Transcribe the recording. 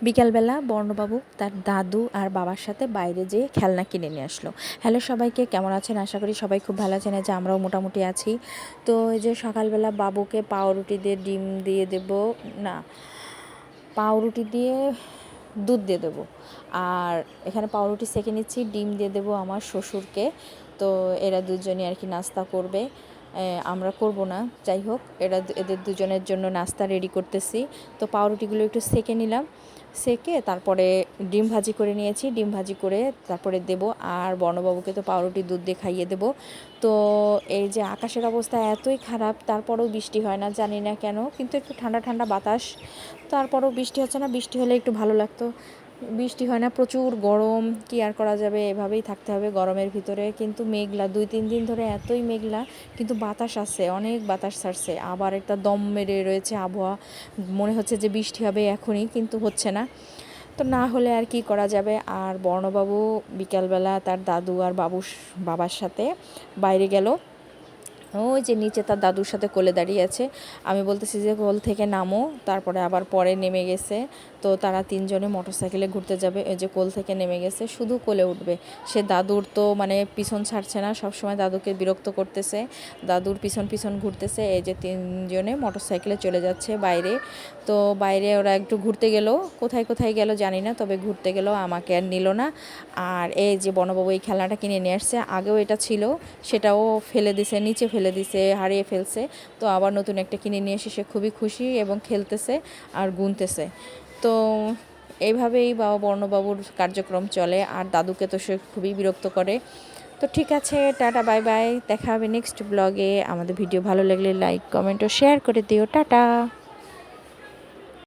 বিকালবেলা বর্ণবাবু তার দাদু আর বাবার সাথে বাইরে যেয়ে খেলনা কিনে নিয়ে আসলো। হ্যালো সবাইকে, কেমন আছেন? আশা করি সবাই খুব ভালো আছেন। যে আমরাও মোটামুটি আছি। তো এই যে সকালবেলা বাবুকে পাউরুটি দিয়ে ডিম দিয়ে দেব, না পাউরুটি দিয়ে দুধ দিয়ে দেবো। আর এখানে পাউরুটি সেঁকে নিচ্ছি, ডিম দিয়ে দেবো আমার শ্বশুরকে। তো এরা দুজনই আর কি নাস্তা করবে, আমরা করব না। যাই হোক, এদের দুজনের জন্য নাস্তা রেডি করতেছি। তো পাউরুটিগুলো একটু সেঁকে নিলাম, সেঁকে তারপরে ডিম ভাজি করে নিয়েছি। ডিম ভাজি করে তারপরে দেব। আর বর্ণবাবুকে তো পাউরুটি দুধ দিয়ে খাইয়ে দেবো। তো এই যে আকাশের অবস্থা এতই খারাপ, তারপরেও বৃষ্টি হয় না, জানি না কেন, কিন্তু একটু ঠান্ডা ঠান্ডা বাতাস, তারপরেও বৃষ্টি হচ্ছে না। বৃষ্টি হলে একটু ভালো লাগতো, বৃষ্টি হয় না, প্রচুর গরম। কি আর করা যাবে, এভাবেই থাকতে হবে গরমের ভিতরে। কিন্তু মেঘলা, 2-3 দিন ধরে এতই মেঘলা, কিন্তু বাতাস আছে, অনেক বাতাস ছাড়ছে, আবার একটা দম মেরে রয়েছে আবহাওয়া। মনে হচ্ছে যে বৃষ্টি হবে এখনই, কিন্তু হচ্ছে না। তো না হলে আর কি করা যাবে। আর বর্ণবাবু বিকালবেলা তার দাদু আর বাবার সাথে বাইরে গেল। ওই যে নিচে তার দাদুর সাথে কোলে দাঁড়িয়ে আছে। আমি বলতেছি যে কোল থেকে নামো, তারপরে আবার পরে নেমে গেছে। তো তারা তিনজনে মোটরসাইকেলে ঘুরতে যাবে। ওই যে কোল থেকে নেমে গেছে, শুধু কোলে উঠবে। সে দাদুর তো মানে পিছন ছাড়ছে না, সবসময় দাদুকে বিরক্ত করতেছে, দাদুর পিছন পিছন ঘুরতেছে। এই যে তিনজনে মোটরসাইকেলে চলে যাচ্ছে বাইরে। তো বাইরে ওরা একটু ঘুরতে গেল, কোথায় কোথায় গেল জানি না, তবে ঘুরতে গেল, আমাকে আর নিল না। আর এই যে বনবাবু এই খেলনাটা কিনে নিয়ে আসছে, আগেও এটা ছিল, সেটাও ফেলে দিছে, নিচে ফেলে দিছে, হারিয়ে ফেলছে। তো আবার নতুন একটা কিনে নিয়ে এসে সে খুবই খুশি এবং খেলতেছে আর গুনতেছে। তো এইভাবেই বর্ণবাবুর কার্যক্রম চলে। আর দাদুকে তো সে খুবই বিরক্ত করে। তো ঠিক আছে, টাটা, বাই বাই, দেখা হবে নেক্সট ব্লগে। আমাদের ভিডিও ভালো লাগলে লাইক, কমেন্ট ও শেয়ার করে দিও। টাটা।